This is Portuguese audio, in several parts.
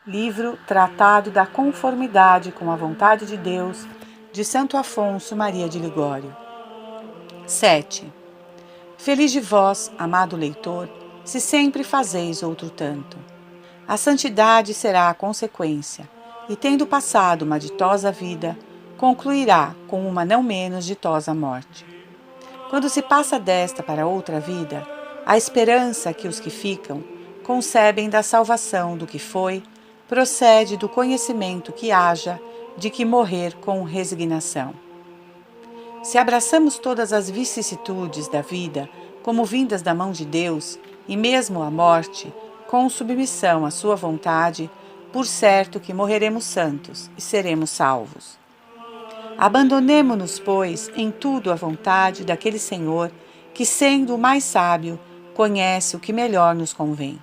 Livro Tratado da Conformidade com a Vontade de Deus, de Santo Afonso Maria de Ligório. 7. Feliz de vós, amado leitor, se sempre fazeis outro tanto. A santidade será a consequência, e tendo passado uma ditosa vida, concluirá com uma não menos ditosa morte. Quando se passa desta para outra vida, a esperança que os que ficam concebem da salvação do que foi, procede do conhecimento que haja de que morrer com resignação. Se abraçamos todas as vicissitudes da vida como vindas da mão de Deus, e mesmo a morte, com submissão à sua vontade, por certo que morreremos santos e seremos salvos. Abandonemo-nos, pois, em tudo à vontade daquele Senhor que, sendo o mais sábio, conhece o que melhor nos convém,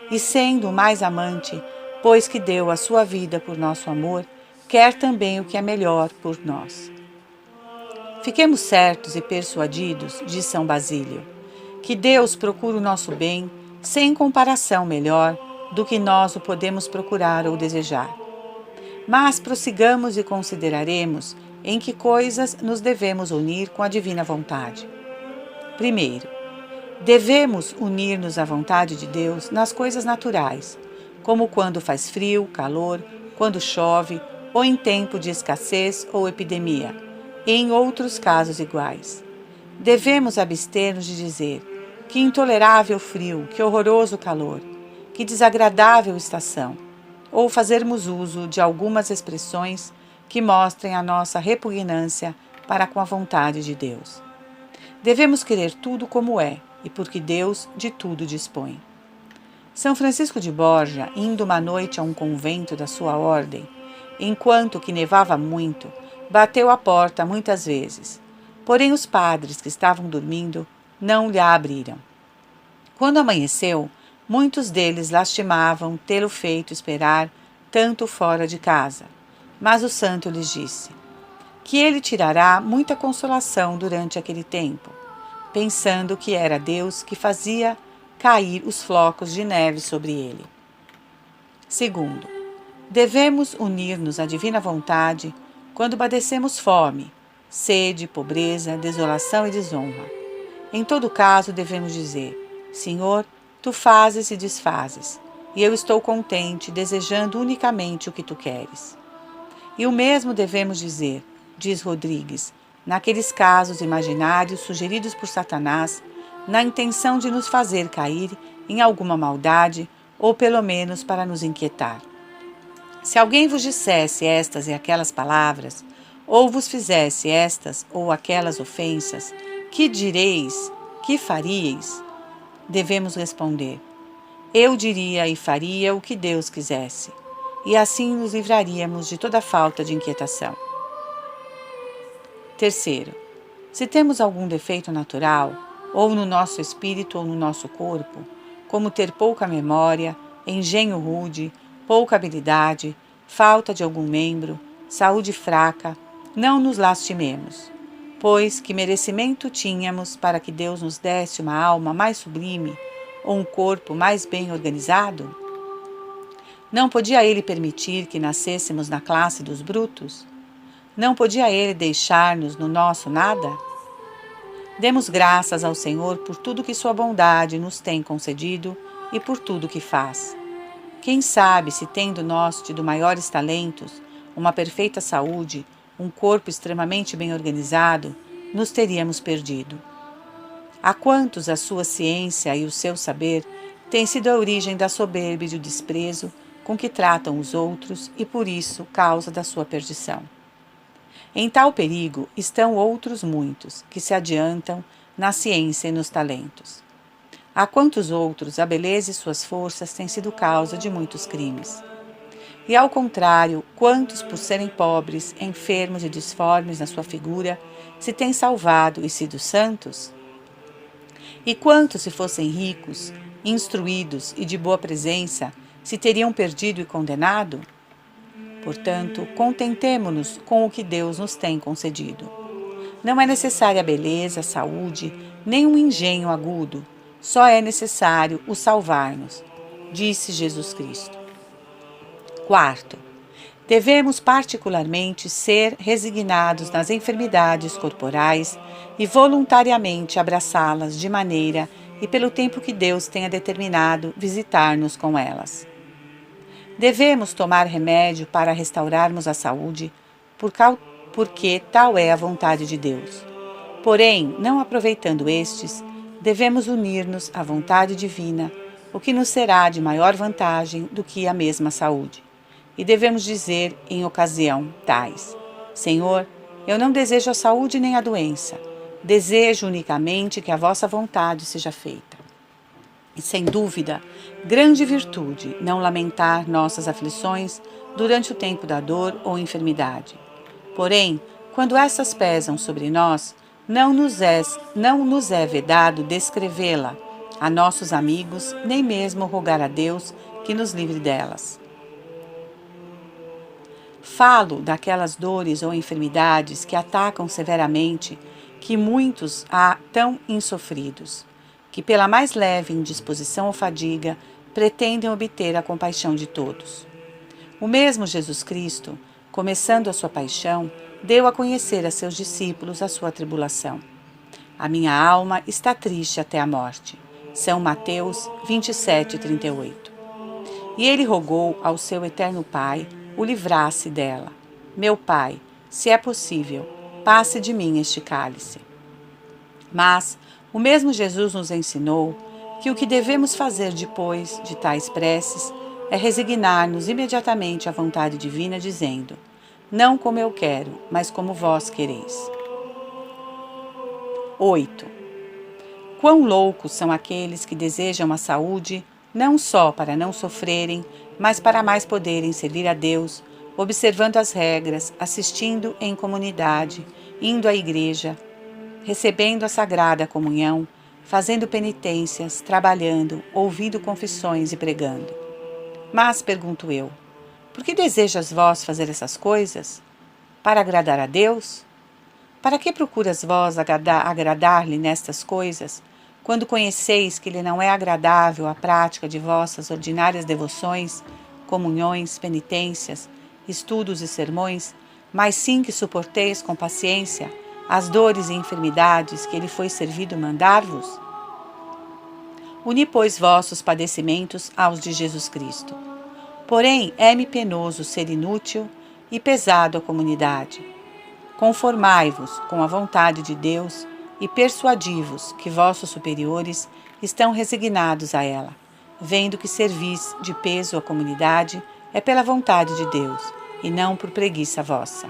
e sendo o mais amante, pois que deu a sua vida por nosso amor, quer também o que é melhor por nós. Fiquemos certos e persuadidos, diz São Basílio, que Deus procura o nosso bem sem comparação melhor do que nós o podemos procurar ou desejar. Mas prossigamos e consideraremos em que coisas nos devemos unir com a divina vontade. Primeiro, devemos unir-nos à vontade de Deus nas coisas naturais, como quando faz frio, calor, quando chove, ou em tempo de escassez ou epidemia, e em outros casos iguais. Devemos abster-nos de dizer: que intolerável frio, que horroroso calor, que desagradável estação, ou fazermos uso de algumas expressões que mostrem a nossa repugnância para com a vontade de Deus. Devemos querer tudo como é, e porque Deus de tudo dispõe. São Francisco de Borja, indo uma noite a um convento da sua ordem, enquanto que nevava muito, bateu à porta muitas vezes. Porém os padres que estavam dormindo não lhe abriram. Quando amanheceu, muitos deles lastimavam tê-lo feito esperar tanto fora de casa. Mas o santo lhes disse que ele tirará muita consolação durante aquele tempo, pensando que era Deus que fazia cair os flocos de neve sobre ele. Segundo, devemos unir-nos à divina vontade quando padecemos fome, sede, pobreza, desolação e desonra. Em todo caso, devemos dizer: Senhor, tu fazes e desfazes, e eu estou contente, desejando unicamente o que tu queres. E o mesmo devemos dizer, diz Rodrigues, naqueles casos imaginários sugeridos por Satanás, na intenção de nos fazer cair em alguma maldade, ou pelo menos para nos inquietar. Se alguém vos dissesse estas e aquelas palavras, ou vos fizesse estas ou aquelas ofensas, que direis, que faríeis? Devemos responder: eu diria e faria o que Deus quisesse, e assim nos livraríamos de toda falta de inquietação. Terceiro, se temos algum defeito natural, ou no nosso espírito ou no nosso corpo, como ter pouca memória, engenho rude, pouca habilidade, falta de algum membro, saúde fraca, não nos lastimemos, pois que merecimento tínhamos para que Deus nos desse uma alma mais sublime ou um corpo mais bem organizado? Não podia Ele permitir que nascêssemos na classe dos brutos? Não podia Ele deixar-nos no nosso nada? Demos graças ao Senhor por tudo que sua bondade nos tem concedido e por tudo que faz. Quem sabe se, tendo nós tido maiores talentos, uma perfeita saúde, um corpo extremamente bem organizado, nos teríamos perdido. A quantos a sua ciência e o seu saber têm sido a origem da soberba e do desprezo com que tratam os outros e, por isso, causa da sua perdição. Em tal perigo estão outros muitos, que se adiantam na ciência e nos talentos. A quantos outros a beleza e suas forças têm sido causa de muitos crimes. E ao contrário, quantos, por serem pobres, enfermos e disformes na sua figura, se têm salvado e sido santos? E quantos, se fossem ricos, instruídos e de boa presença, se teriam perdido e condenado? Portanto, contentemo-nos com o que Deus nos tem concedido. Não é necessária a beleza, a saúde, nem um engenho agudo, só é necessário o salvar-nos, disse Jesus Cristo. Quarto, devemos particularmente ser resignados nas enfermidades corporais e voluntariamente abraçá-las de maneira e pelo tempo que Deus tenha determinado visitar-nos com elas. Devemos tomar remédio para restaurarmos a saúde, porque tal é a vontade de Deus. Porém, não aproveitando estes, devemos unir-nos à vontade divina, o que nos será de maior vantagem do que a mesma saúde. E devemos dizer em ocasião tais: Senhor, eu não desejo a saúde nem a doença, desejo unicamente que a vossa vontade seja feita. E sem dúvida, grande virtude não lamentar nossas aflições durante o tempo da dor ou enfermidade. Porém, quando essas pesam sobre nós, não nos é vedado descrevê-la a nossos amigos, nem mesmo rogar a Deus que nos livre delas. Falo daquelas dores ou enfermidades que atacam severamente, que muitos há tão insofridos, que pela mais leve indisposição ou fadiga pretendem obter a compaixão de todos. O mesmo Jesus Cristo, começando a sua paixão, deu a conhecer a seus discípulos a sua tribulação. A minha alma está triste até a morte. São Mateus 27:38. E ele rogou ao seu eterno Pai o livrasse dela. Meu Pai, se é possível, passe de mim este cálice. Mas o mesmo Jesus nos ensinou que o que devemos fazer depois de tais preces é resignar-nos imediatamente à vontade divina, dizendo: não como eu quero, mas como vós quereis. 8. Quão loucos são aqueles que desejam a saúde, não só para não sofrerem, mas para mais poderem servir a Deus, observando as regras, assistindo em comunidade, indo à igreja, recebendo a sagrada comunhão, fazendo penitências, trabalhando, ouvindo confissões e pregando. Mas, pergunto eu, por que desejas vós fazer essas coisas? Para agradar a Deus? Para que procuras vós agradar-lhe nestas coisas, quando conheceis que lhe não é agradável a prática de vossas ordinárias devoções, comunhões, penitências, estudos e sermões, mas sim que suporteis com paciência as dores e enfermidades que ele foi servido mandar-vos? Uni, pois, vossos padecimentos aos de Jesus Cristo. Porém, é-me penoso ser inútil e pesado à comunidade. Conformai-vos com a vontade de Deus e persuadi-vos que vossos superiores estão resignados a ela, vendo que servis de peso à comunidade é pela vontade de Deus e não por preguiça vossa.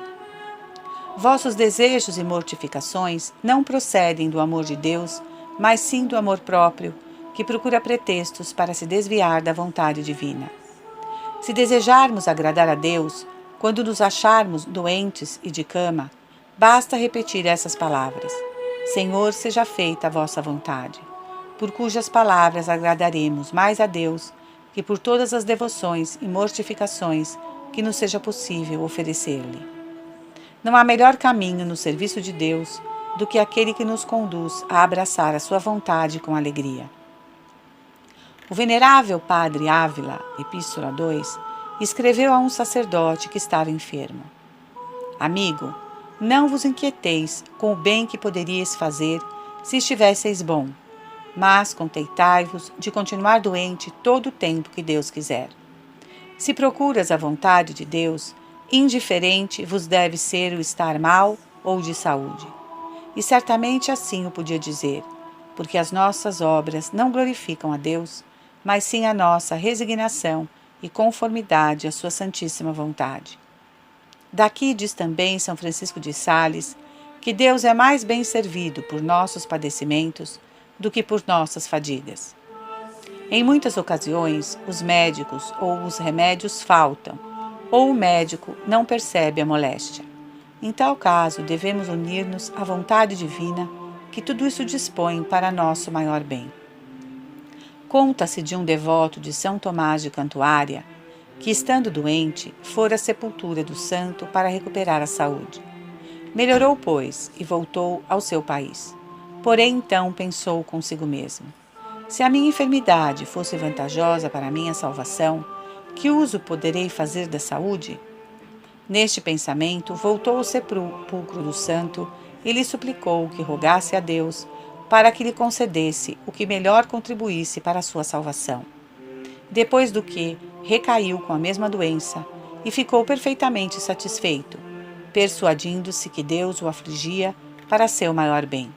Vossos desejos e mortificações não procedem do amor de Deus, mas sim do amor próprio, que procura pretextos para se desviar da vontade divina. Se desejarmos agradar a Deus, quando nos acharmos doentes e de cama, basta repetir essas palavras: Senhor, seja feita a vossa vontade, por cujas palavras agradaremos mais a Deus que por todas as devoções e mortificações que nos seja possível oferecer-lhe. Não há melhor caminho no serviço de Deus do que aquele que nos conduz a abraçar a sua vontade com alegria. O venerável padre Ávila, Epístola 2, escreveu a um sacerdote que estava enfermo: Amigo, não vos inquieteis com o bem que poderíeis fazer se estivesseis bom, mas conteitai-vos de continuar doente todo o tempo que Deus quiser. Se procuras a vontade de Deus, indiferente vos deve ser o estar mal ou de saúde. E certamente assim o podia dizer, porque as nossas obras não glorificam a Deus, mas sim a nossa resignação e conformidade à sua santíssima vontade. Daqui diz também São Francisco de Sales que Deus é mais bem servido por nossos padecimentos do que por nossas fadigas. Em muitas ocasiões, os médicos ou os remédios faltam, ou o médico não percebe a moléstia. Em tal caso, devemos unir-nos à vontade divina, que tudo isso dispõe para nosso maior bem. Conta-se de um devoto de São Tomás de Cantuária, que, estando doente, fora à sepultura do santo para recuperar a saúde. Melhorou, pois, e voltou ao seu país. Porém, então pensou consigo mesmo: se a minha enfermidade fosse vantajosa para a minha salvação, Que uso poderei fazer da saúde? Neste pensamento, voltou ao sepulcro do santo e lhe suplicou que rogasse a Deus para que lhe concedesse o que melhor contribuísse para a sua salvação. Depois do que, recaiu com a mesma doença e ficou perfeitamente satisfeito, persuadindo-se que Deus o afligia para seu maior bem.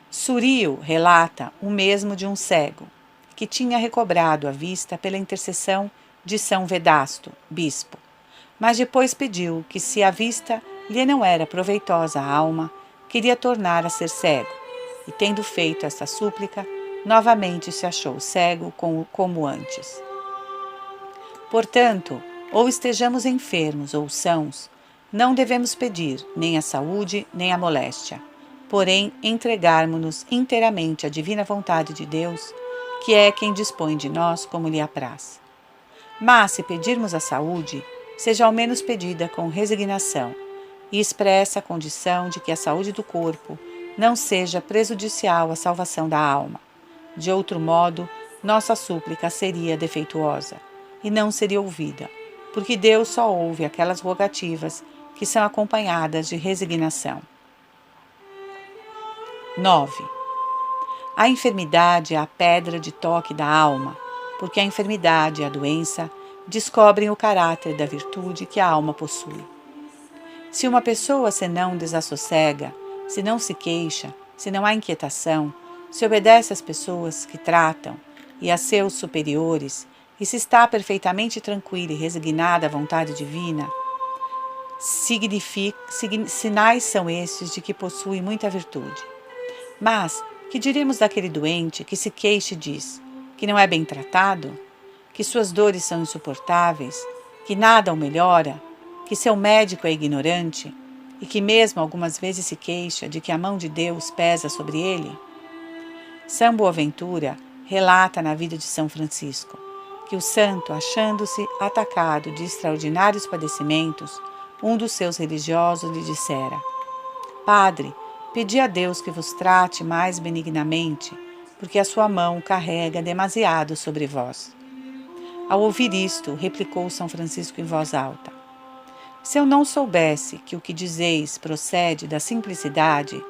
Surio relata o mesmo de um cego, que tinha recobrado a vista pela intercessão de São Vedasto, bispo, mas depois pediu que, se a vista lhe não era proveitosa à alma, queria tornar a ser cego, e tendo feito esta súplica, novamente se achou cego como antes. Portanto, ou estejamos enfermos ou sãos, não devemos pedir nem a saúde nem a moléstia, porém entregarmos-nos inteiramente à divina vontade de Deus, que é quem dispõe de nós como lhe apraz. Mas, se pedirmos a saúde, seja ao menos pedida com resignação, e expressa a condição de que a saúde do corpo não seja prejudicial à salvação da alma. De outro modo, nossa súplica seria defeituosa e não seria ouvida, porque Deus só ouve aquelas rogativas que são acompanhadas de resignação. 9. A enfermidade é a pedra de toque da alma, porque a enfermidade e a doença descobrem o caráter da virtude que a alma possui. Se uma pessoa se não desassossega, se não se queixa, se não há inquietação, se obedece às pessoas que tratam e a seus superiores, e se está perfeitamente tranquila e resignada à vontade divina, sinais são estes de que possui muita virtude. Mas, que diremos daquele doente que se queixa e diz que não é bem tratado, que suas dores são insuportáveis, que nada o melhora, que seu médico é ignorante e que mesmo algumas vezes se queixa de que a mão de Deus pesa sobre ele? São Boaventura relata na vida de São Francisco que o santo, achando-se atacado de extraordinários padecimentos, um dos seus religiosos lhe dissera: Padre, pedi a Deus que vos trate mais benignamente, porque a sua mão carrega demasiado sobre vós. Ao ouvir isto, replicou São Francisco em voz alta: Se eu não soubesse que o que dizeis procede da simplicidade,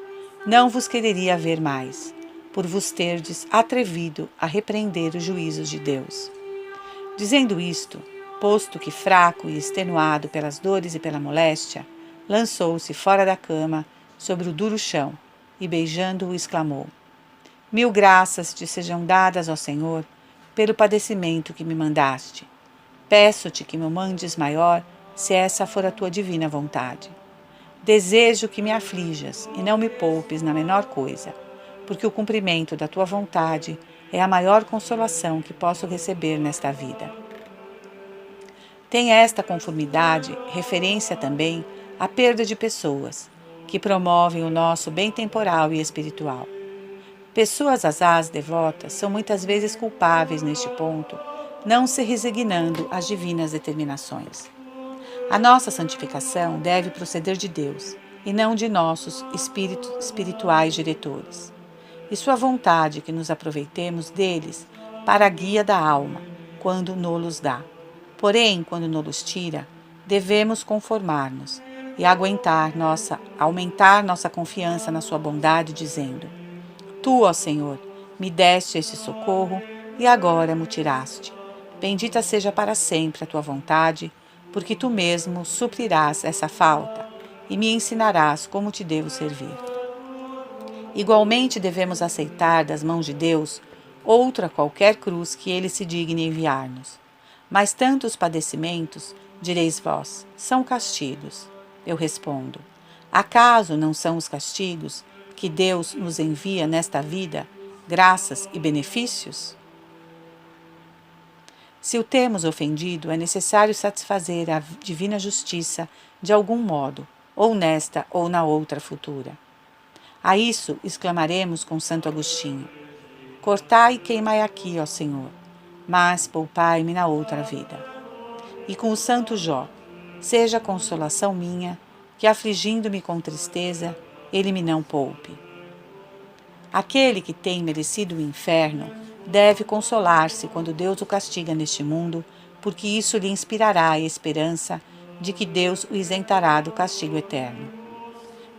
não vos quereria ver mais, por vos terdes atrevido a repreender os juízos de Deus. Dizendo isto, posto que fraco e extenuado pelas dores e pela moléstia, lançou-se fora da cama, sobre o duro chão, e beijando-o exclamou: Mil graças te sejam dadas, ó Senhor, pelo padecimento que me mandaste. Peço-te que me mandes maior, se essa for a tua divina vontade. Desejo que me aflijas e não me poupes na menor coisa, porque o cumprimento da tua vontade é a maior consolação que posso receber nesta vida. Tem esta conformidade referência também à perda de pessoas, que promovem o nosso bem temporal e espiritual. Pessoas asaz devotas são muitas vezes culpáveis neste ponto, não se resignando às divinas determinações. A nossa santificação deve proceder de Deus, e não de nossos espirituais diretores. E sua vontade que nos aproveitemos deles para a guia da alma, quando nos dá. Porém, quando nos tira, devemos conformar-nos e aumentar nossa confiança na sua bondade, dizendo: Tu, ó Senhor, me deste este socorro e agora me tiraste. Bendita seja para sempre a tua vontade, porque tu mesmo suprirás essa falta e me ensinarás como te devo servir. Igualmente devemos aceitar das mãos de Deus outra qualquer cruz que ele se digne enviar-nos. Mas tantos padecimentos, direis vós, são castigos. Eu respondo: acaso não são os castigos que Deus nos envia nesta vida, graças e benefícios? Se o temos ofendido, é necessário satisfazer a divina justiça de algum modo, ou nesta ou na outra futura. A isso exclamaremos com Santo Agostinho: cortai e queimai aqui, ó Senhor, mas poupai-me na outra vida. E com o Santo Jó: seja consolação minha, que afligindo-me com tristeza, ele me não poupe. Aquele que tem merecido o inferno deve consolar-se quando Deus o castiga neste mundo, porque isso lhe inspirará a esperança de que Deus o isentará do castigo eterno.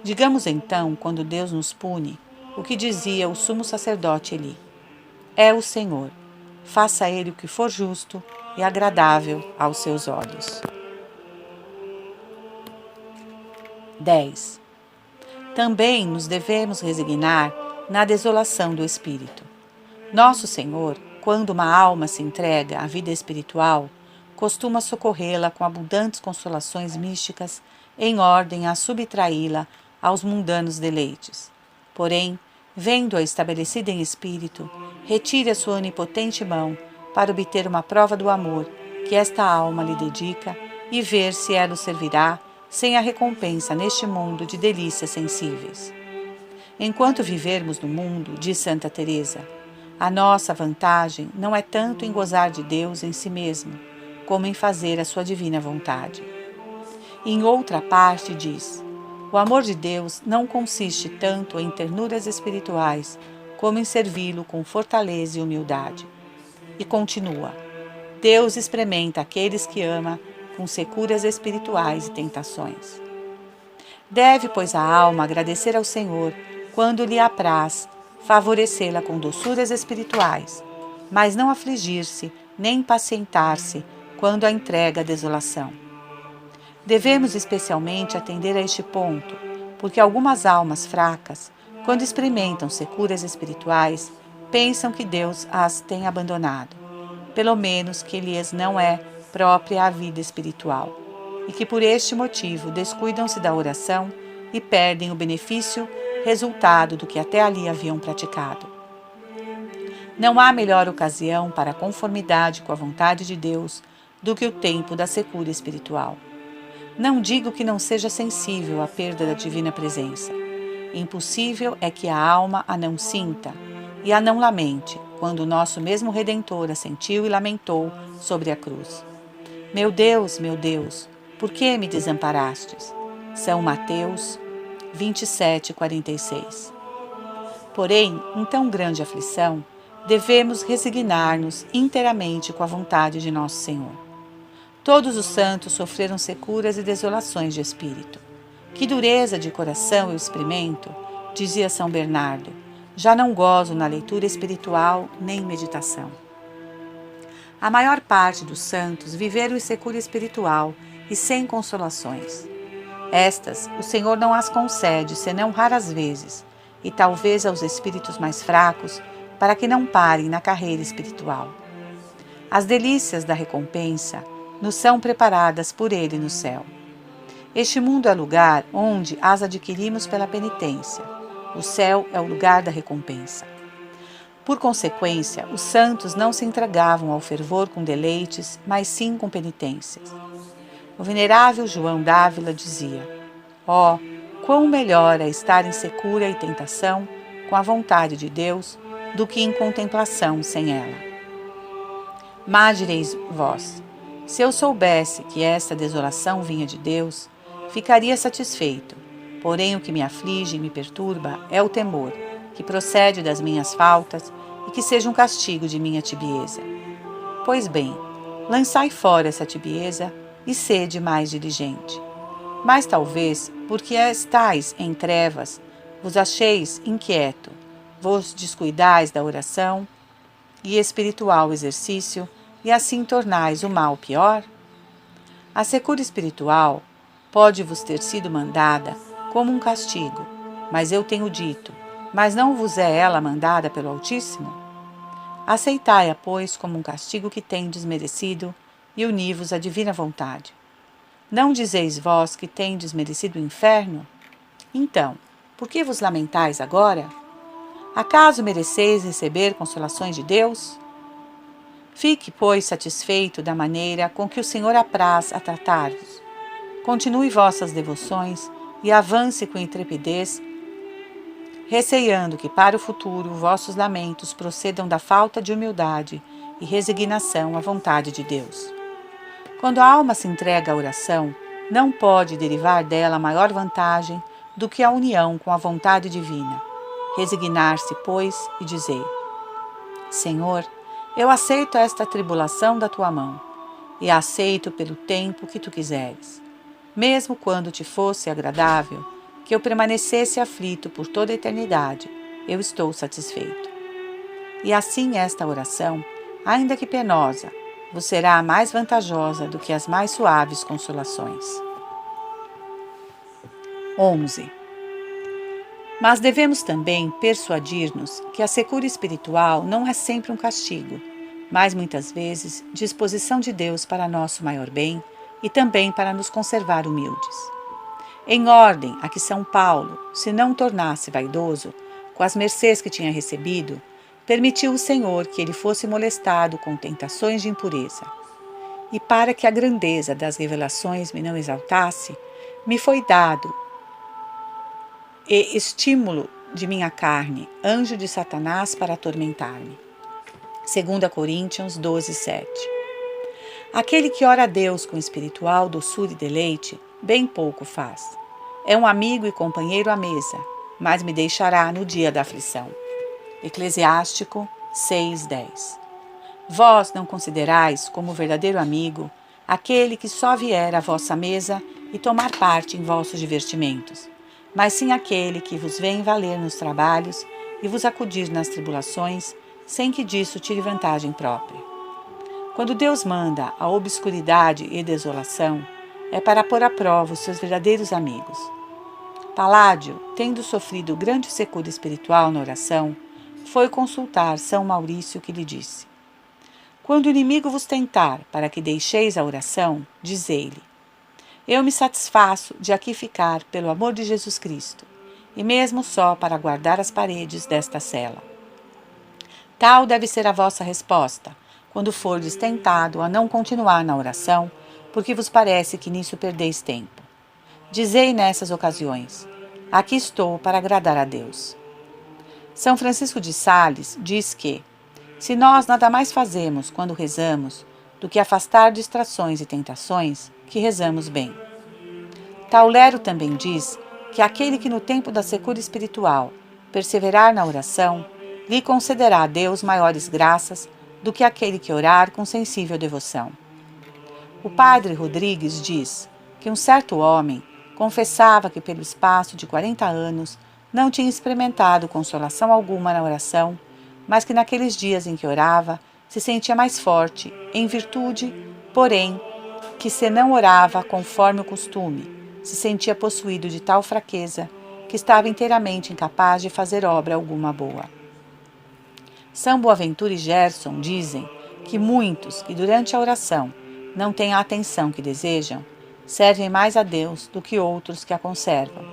Digamos então, quando Deus nos pune, o que dizia o sumo sacerdote Eli: é o Senhor, faça ele o que for justo e agradável aos seus olhos. 10. Também nos devemos resignar na desolação do espírito. Nosso Senhor, quando uma alma se entrega à vida espiritual, costuma socorrê-la com abundantes consolações místicas em ordem a subtraí-la aos mundanos deleites. Porém, vendo-a estabelecida em espírito, retire a sua onipotente mão para obter uma prova do amor que esta alma lhe dedica e ver se ela o servirá sem a recompensa neste mundo de delícias sensíveis. Enquanto vivermos no mundo, diz Santa Teresa, a nossa vantagem não é tanto em gozar de Deus em si mesmo, como em fazer a sua divina vontade. Em outra parte diz, o amor de Deus não consiste tanto em ternuras espirituais, como em servi-lo com fortaleza e humildade. E continua, Deus experimenta aqueles que ama com securas espirituais e tentações. Deve, pois, a alma agradecer ao Senhor quando lhe apraz favorecê-la com doçuras espirituais, mas não afligir-se nem impacientar-se quando a entrega à desolação. Devemos especialmente atender a este ponto, porque algumas almas fracas, quando experimentam securas espirituais, pensam que Deus as tem abandonado, pelo menos que lhes não é própria a vida espiritual, e que por este motivo descuidam-se da oração e perdem o benefício resultado do que até ali haviam praticado. Não há melhor ocasião para a conformidade com a vontade de Deus do que o tempo da secura espiritual. Não digo que não seja sensível à perda da divina presença. Impossível é que a alma a não sinta e a não lamente, quando o nosso mesmo Redentor a sentiu e lamentou sobre a cruz. Meu Deus, por que me desamparastes? São Mateus 27:46. Porém, em tão grande aflição, devemos resignar-nos inteiramente com a vontade de nosso Senhor. Todos os santos sofreram securas e desolações de espírito. Que dureza de coração eu experimento, dizia São Bernardo, já não gozo na leitura espiritual nem meditação. A maior parte dos santos viveram em secura espiritual e sem consolações. Estas, o Senhor não as concede, senão raras vezes, e talvez aos espíritos mais fracos, para que não parem na carreira espiritual. As delícias da recompensa nos são preparadas por Ele no céu. Este mundo é lugar onde as adquirimos pela penitência. O céu é o lugar da recompensa. Por consequência, os santos não se entregavam ao fervor com deleites, mas sim com penitências. O venerável João d'Ávila dizia: ó, quão melhor é estar em secura e tentação com a vontade de Deus do que em contemplação sem ela. Mas direis vós, se eu soubesse que esta desolação vinha de Deus, ficaria satisfeito. Porém, o que me aflige e me perturba é o temor, que procede das minhas faltas e que seja um castigo de minha tibieza. Pois bem, lançai fora essa tibieza e sede mais diligente. Mas talvez, porque estais em trevas, vos acheis inquieto, vos descuidais da oração e espiritual exercício, e assim tornais o mal pior? A secura espiritual pode vos ter sido mandada como um castigo, mas eu tenho dito, mas não vos é ela mandada pelo Altíssimo? Aceitai-a, pois, como um castigo que tendes merecido, e uni-vos à divina vontade. Não dizeis vós que tendes merecido o inferno? Então, por que vos lamentais agora? Acaso mereceis receber consolações de Deus? Fique, pois, satisfeito da maneira com que o Senhor apraz a tratar-vos. Continue vossas devoções e avance com intrepidez, receando que para o futuro vossos lamentos procedam da falta de humildade e resignação à vontade de Deus. Quando a alma se entrega à oração, não pode derivar dela maior vantagem do que a união com a vontade divina. Resignar-se, pois, e dizei: Senhor, eu aceito esta tribulação da tua mão, e a aceito pelo tempo que tu quiseres. Mesmo quando te fosse agradável que eu permanecesse aflito por toda a eternidade, eu estou satisfeito. E assim esta oração, ainda que penosa, vos será mais vantajosa do que as mais suaves consolações. 11. Mas devemos também persuadir-nos que a secura espiritual não é sempre um castigo, mas muitas vezes disposição de Deus para nosso maior bem e também para nos conservar humildes. Em ordem a que São Paulo, se não tornasse vaidoso, com as mercês que tinha recebido, permitiu o Senhor que ele fosse molestado com tentações de impureza. E para que a grandeza das revelações me não exaltasse, me foi dado e estímulo de minha carne, anjo de Satanás para atormentar-me. 2 Coríntios 12, 7. Aquele que ora a Deus com espiritual doçura e deleite, bem pouco faz. É um amigo e companheiro à mesa, mas me deixará no dia da aflição. Eclesiástico 6, 10. Vós não considerais como verdadeiro amigo aquele que só vier à vossa mesa e tomar parte em vossos divertimentos, mas sim aquele que vos vem valer nos trabalhos e vos acudir nas tribulações, sem que disso tire vantagem própria. Quando Deus manda a obscuridade e desolação, é para pôr à prova os seus verdadeiros amigos. Paládio, tendo sofrido grande secura espiritual na oração, foi consultar São Maurício, que lhe disse: quando o inimigo vos tentar para que deixeis a oração, dizei-lhe: eu me satisfaço de aqui ficar pelo amor de Jesus Cristo, e mesmo só para guardar as paredes desta cela. Tal deve ser a vossa resposta, quando fordes tentado a não continuar na oração, porque vos parece que nisso perdeis tempo. Dizei nessas ocasiões: aqui estou para agradar a Deus. São Francisco de Sales diz que, se nós nada mais fazemos quando rezamos do que afastar distrações e tentações, que rezamos bem. Taulero também diz que aquele que no tempo da secura espiritual perseverar na oração, lhe concederá a Deus maiores graças do que aquele que orar com sensível devoção. O padre Rodrigues diz que um certo homem confessava que pelo espaço de 40 anos não tinha experimentado consolação alguma na oração, mas que naqueles dias em que orava se sentia mais forte, em virtude, porém, que se não orava conforme o costume, se sentia possuído de tal fraqueza que estava inteiramente incapaz de fazer obra alguma boa. São Boaventura e Gerson dizem que muitos que durante a oração não têm a atenção que desejam, servem mais a Deus do que outros que a conservam,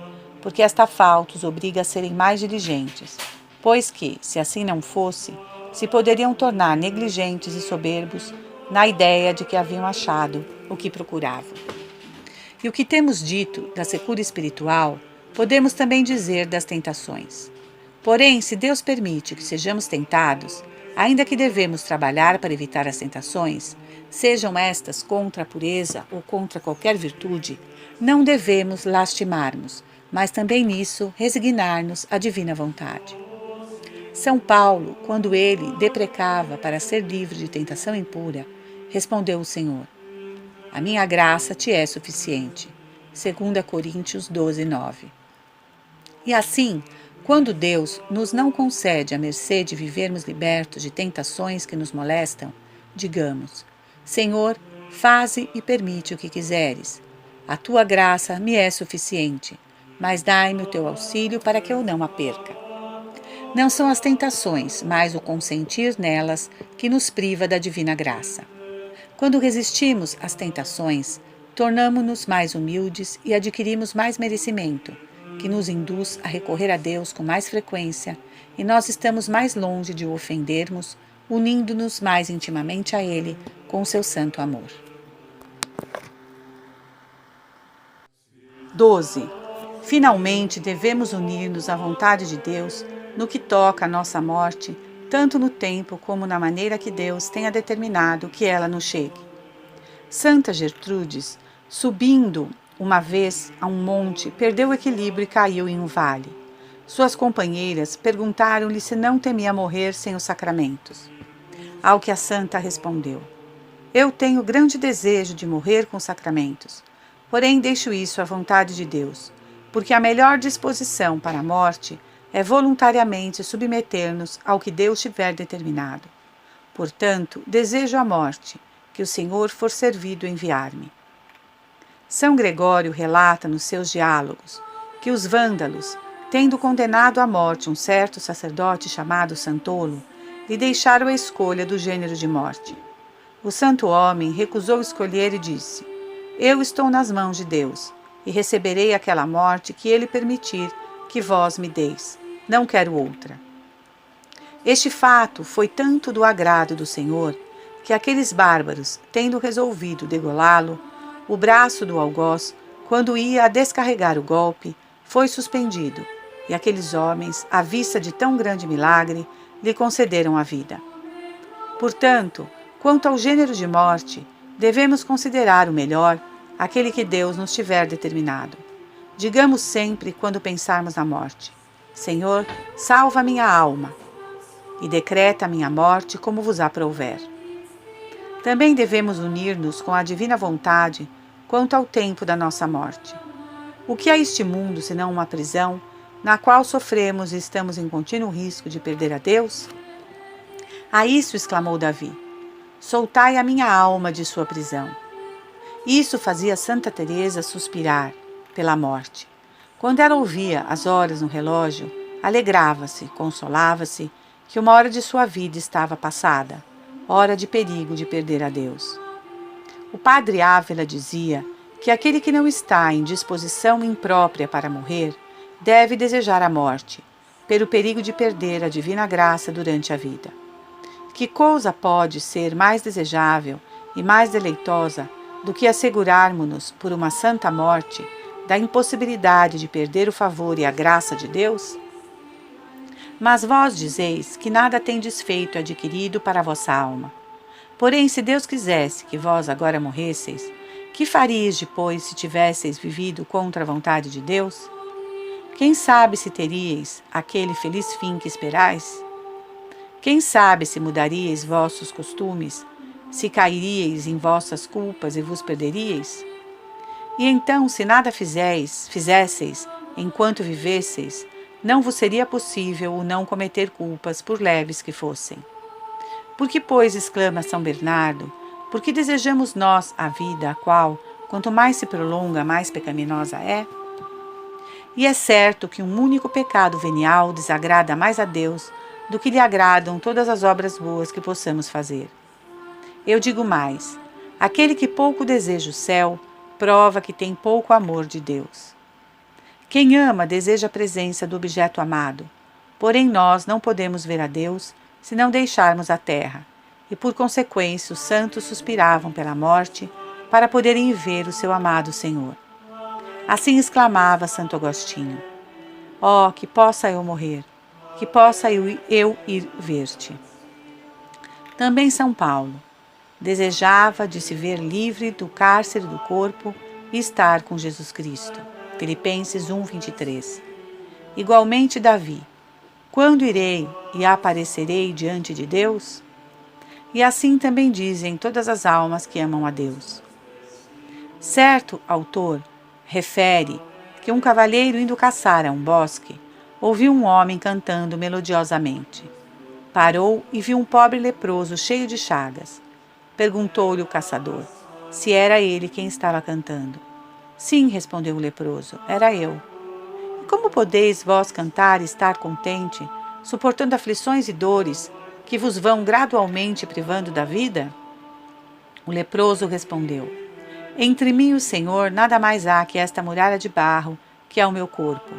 porque esta falta os obriga a serem mais diligentes, pois que, se assim não fosse, se poderiam tornar negligentes e soberbos na ideia de que haviam achado o que procuravam. E o que temos dito da secura espiritual, podemos também dizer das tentações. Porém, se Deus permite que sejamos tentados, ainda que devemos trabalhar para evitar as tentações, sejam estas contra a pureza ou contra qualquer virtude, não devemos lastimar-nos, mas também nisso resignar-nos à divina vontade. São Paulo, quando ele deprecava para ser livre de tentação impura, respondeu o Senhor: a minha graça te é suficiente. 2 Coríntios 12, 9. E assim, quando Deus nos não concede a mercê de vivermos libertos de tentações que nos molestam, digamos: Senhor, faze e permite o que quiseres. A tua graça me é suficiente, mas dai-me o teu auxílio para que eu não a perca. Não são as tentações, mas o consentir nelas que nos priva da divina graça. Quando resistimos às tentações, tornamo-nos mais humildes e adquirimos mais merecimento, que nos induz a recorrer a Deus com mais frequência, e nós estamos mais longe de o ofendermos, unindo-nos mais intimamente a Ele com o seu santo amor. 12. Finalmente, devemos unir-nos à vontade de Deus no que toca à nossa morte, tanto no tempo como na maneira que Deus tenha determinado que ela nos chegue. Santa Gertrudes, subindo uma vez a um monte, perdeu o equilíbrio e caiu em um vale. Suas companheiras perguntaram-lhe se não temia morrer sem os sacramentos. Ao que a santa respondeu: Eu tenho grande desejo de morrer com os sacramentos, porém deixo isso à vontade de Deus, porque a melhor disposição para a morte é voluntariamente submeter-nos ao que Deus tiver determinado. Portanto, desejo a morte, que o Senhor for servido enviar-me. São Gregório relata nos seus diálogos que os vândalos, tendo condenado à morte um certo sacerdote chamado Santolo, lhe deixaram a escolha do gênero de morte. O santo homem recusou escolher e disse: Eu estou nas mãos de Deus, e receberei aquela morte que ele permitir que vós me deis. Não quero outra. Este fato foi tanto do agrado do Senhor, que aqueles bárbaros, tendo resolvido degolá-lo, o braço do algoz, quando ia a descarregar o golpe, foi suspendido, e aqueles homens, à vista de tão grande milagre, lhe concederam a vida. Portanto, quanto ao gênero de morte, devemos considerar o melhor, aquele que Deus nos tiver determinado. Digamos sempre, quando pensarmos na morte: Senhor, salva minha alma, e decreta a minha morte como vos aprouver. Também devemos unir-nos com a divina vontade quanto ao tempo da nossa morte. O que é este mundo senão uma prisão, na qual sofremos e estamos em contínuo risco de perder a Deus? A isso exclamou Davi: Soltai a minha alma de sua prisão. Isso fazia Santa Teresa suspirar pela morte. Quando ela ouvia as horas no relógio, alegrava-se, consolava-se que uma hora de sua vida estava passada, hora de perigo de perder a Deus. O padre Ávila dizia que aquele que não está em disposição imprópria para morrer deve desejar a morte, pelo perigo de perder a divina graça durante a vida. Que coisa pode ser mais desejável e mais deleitosa do que assegurarmos-nos por uma santa morte da impossibilidade de perder o favor e a graça de Deus? Mas vós dizeis que nada tendes feito adquirido para a vossa alma. Porém, se Deus quisesse que vós agora morresseis, que faríeis depois se tivesseis vivido contra a vontade de Deus? Quem sabe se teríeis aquele feliz fim que esperais? Quem sabe se mudaríeis vossos costumes, se cairíeis em vossas culpas e vos perderíeis? E então, se nada fizesseis enquanto vivesseis, não vos seria possível o não cometer culpas, por leves que fossem. Por que, pois, exclama São Bernardo, por que desejamos nós a vida, a qual, quanto mais se prolonga, mais pecaminosa é? E é certo que um único pecado venial desagrada mais a Deus do que lhe agradam todas as obras boas que possamos fazer. Eu digo mais: aquele que pouco deseja o céu, prova que tem pouco amor de Deus. Quem ama deseja a presença do objeto amado, porém nós não podemos ver a Deus se não deixarmos a terra, e por consequência os santos suspiravam pela morte para poderem ver o seu amado Senhor. Assim exclamava Santo Agostinho: Oh, que possa eu morrer, que possa eu ir ver-te. Também São Paulo desejava de se ver livre do cárcere do corpo e estar com Jesus Cristo. Filipenses 1:23. Igualmente Davi: Quando irei e aparecerei diante de Deus? E assim também dizem todas as almas que amam a Deus. Certo autor refere que um cavalheiro indo caçar a um bosque, ouviu um homem cantando melodiosamente. Parou e viu um pobre leproso cheio de chagas. Perguntou-lhe o caçador se era ele quem estava cantando. Sim, respondeu o leproso, era eu. E como podeis vós cantar e estar contente, suportando aflições e dores que vos vão gradualmente privando da vida? O leproso respondeu: Entre mim e o Senhor nada mais há que esta muralha de barro, que é o meu corpo.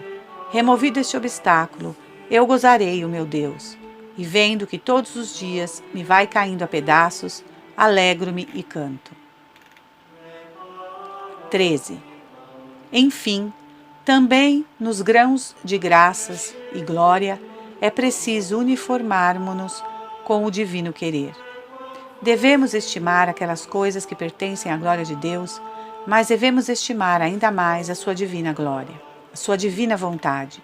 Removido este obstáculo, eu gozarei o meu Deus, e vendo que todos os dias me vai caindo a pedaços, alegro-me e canto. 13. Enfim, também nos grãos de graças e glória é preciso uniformarmos-nos com o divino querer. Devemos estimar aquelas coisas que pertencem à glória de Deus, mas devemos estimar ainda mais a sua divina glória, a sua divina vontade.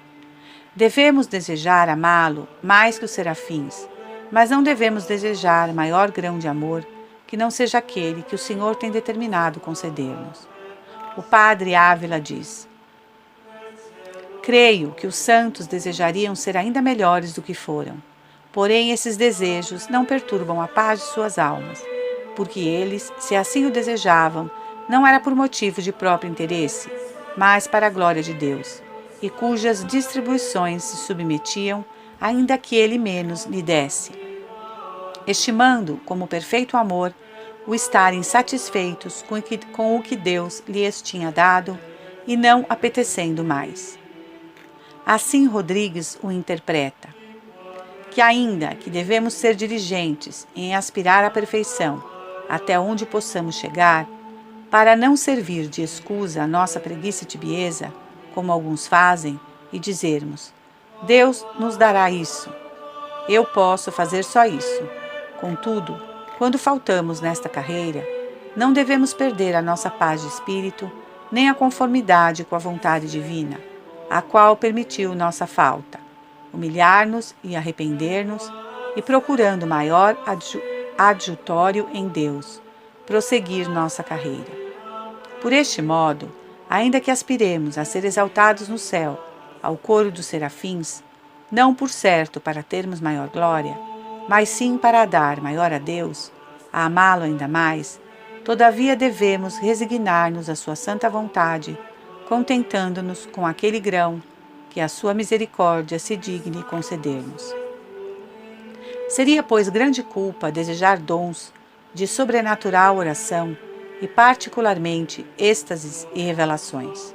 Devemos desejar amá-lo mais que os serafins, mas não devemos desejar maior grão de amor que não seja aquele que o Senhor tem determinado conceder-nos. O padre Ávila diz: creio que os santos desejariam ser ainda melhores do que foram, porém esses desejos não perturbam a paz de suas almas, porque eles, se assim o desejavam, não era por motivo de próprio interesse, mas para a glória de Deus, e cujas distribuições se submetiam, ainda que ele menos lhe desse, estimando como perfeito amor o estarem satisfeitos com o que Deus lhes tinha dado e não apetecendo mais. Assim Rodrigues o interpreta, que ainda que devemos ser diligentes em aspirar à perfeição, até onde possamos chegar, para não servir de escusa à nossa preguiça e tibieza, como alguns fazem, e dizermos: Deus nos dará isso, eu posso fazer só isso. Contudo, quando faltamos nesta carreira, não devemos perder a nossa paz de espírito, nem a conformidade com a vontade divina, a qual permitiu nossa falta, humilhar-nos e arrepender-nos, e procurando maior adjutório em Deus, prosseguir nossa carreira. Por este modo, ainda que aspiremos a ser exaltados no céu, ao coro dos serafins, não por certo para termos maior glória, mas sim para dar maior a Deus, a amá-lo ainda mais, todavia devemos resignar-nos à sua santa vontade, contentando-nos com aquele grão que a sua misericórdia se digne conceder-nos. Seria, pois, grande culpa desejar dons de sobrenatural oração e particularmente êxtases e revelações.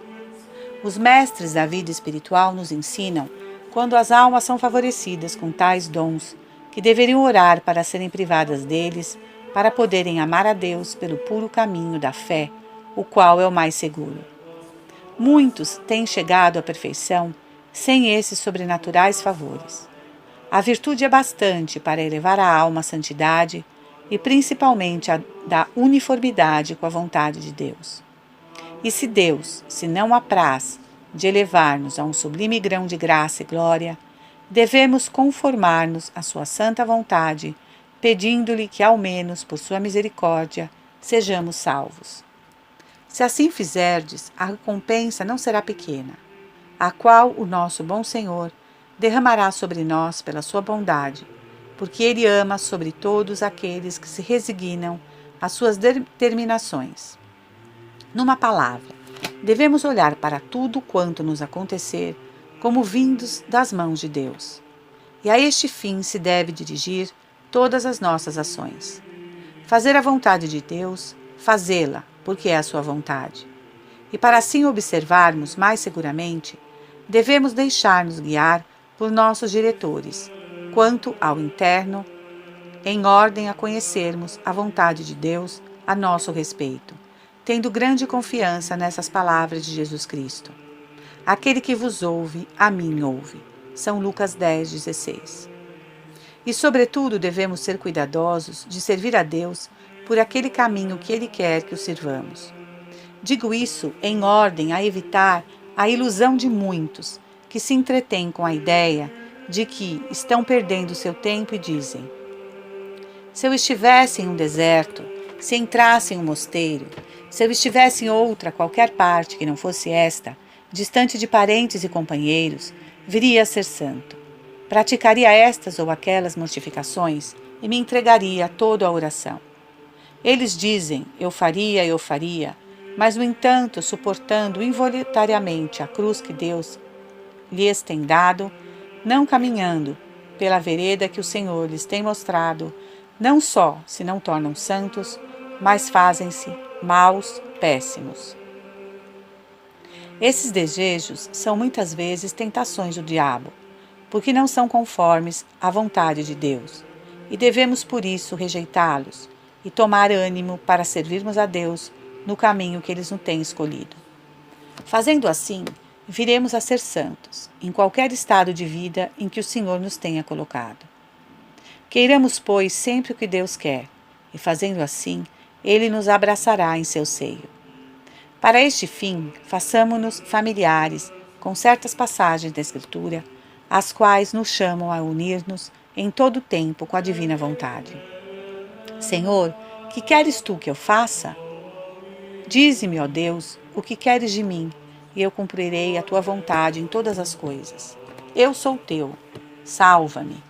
Os mestres da vida espiritual nos ensinam, quando as almas são favorecidas com tais dons, que deveriam orar para serem privadas deles, para poderem amar a Deus pelo puro caminho da fé, o qual é o mais seguro. Muitos têm chegado à perfeição sem esses sobrenaturais favores. A virtude é bastante para elevar a alma à santidade e principalmente a da uniformidade com a vontade de Deus. E se Deus se não apraz de elevar-nos a um sublime grão de graça e glória, devemos conformar-nos à sua santa vontade, pedindo-lhe que, ao menos por sua misericórdia, sejamos salvos. Se assim fizerdes, a recompensa não será pequena, a qual o nosso bom Senhor derramará sobre nós pela sua bondade, porque Ele ama sobre todos aqueles que se resignam às suas determinações. Numa palavra, devemos olhar para tudo quanto nos acontecer como vindos das mãos de Deus. E a este fim se deve dirigir todas as nossas ações. Fazer a vontade de Deus, fazê-la, porque é a sua vontade. E para assim observarmos mais seguramente, devemos deixar-nos guiar por nossos diretores, quanto ao interno, em ordem a conhecermos a vontade de Deus a nosso respeito, tendo grande confiança nessas palavras de Jesus Cristo. Aquele que vos ouve, a mim ouve. São Lucas 10:16. E, sobretudo, devemos ser cuidadosos de servir a Deus por aquele caminho que Ele quer que o sirvamos. Digo isso em ordem a evitar a ilusão de muitos que se entretêm com a ideia de que estão perdendo seu tempo e dizem: se eu estivesse em um deserto, se entrasse em um mosteiro, se eu estivesse em outra qualquer parte que não fosse esta, distante de parentes e companheiros, viria a ser santo. Praticaria estas ou aquelas mortificações e me entregaria todo à oração. Eles dizem, eu faria, mas, no entanto, suportando involuntariamente a cruz que Deus lhes tem dado, não caminhando pela vereda que o Senhor lhes tem mostrado, não só se não tornam santos, mas fazem-se maus, péssimos. Esses desejos são muitas vezes tentações do diabo, porque não são conformes à vontade de Deus, e devemos por isso rejeitá-los e tomar ânimo para servirmos a Deus no caminho que eles nos têm escolhido. Fazendo assim, viremos a ser santos, em qualquer estado de vida em que o Senhor nos tenha colocado. Queiramos, pois, sempre o que Deus quer, e fazendo assim, Ele nos abraçará em seu seio. Para este fim, façamo-nos familiares com certas passagens da Escritura, as quais nos chamam a unir-nos em todo o tempo com a divina vontade. Senhor, que queres tu que eu faça? Dize-me, ó Deus, o que queres de mim, e eu cumprirei a tua vontade em todas as coisas. Eu sou teu, salva-me.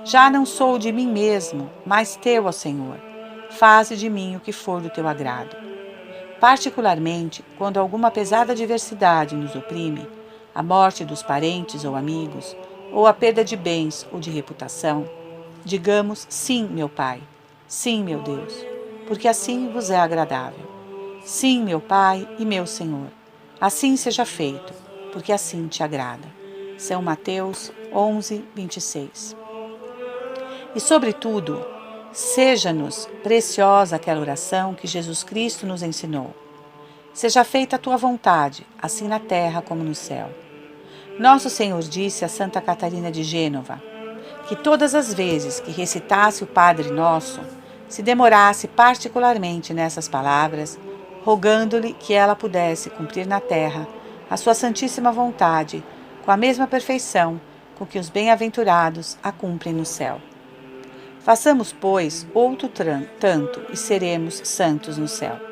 Já não sou de mim mesmo, mas teu, ó Senhor. Faze de mim o que for do teu agrado. Particularmente, quando alguma pesada adversidade nos oprime, a morte dos parentes ou amigos, ou a perda de bens ou de reputação, digamos sim, meu Pai, sim, meu Deus, porque assim vos é agradável. Sim, meu Pai e meu Senhor, assim seja feito, porque assim te agrada. São Mateus 11, 26. E, sobretudo, seja-nos preciosa aquela oração que Jesus Cristo nos ensinou. Seja feita a tua vontade, assim na terra como no céu. Nosso Senhor disse a Santa Catarina de Gênova que todas as vezes que recitasse o Padre Nosso, se demorasse particularmente nessas palavras, rogando-lhe que ela pudesse cumprir na terra a sua santíssima vontade com a mesma perfeição com que os bem-aventurados a cumprem no céu. Façamos, pois, outro tanto e seremos santos no céu.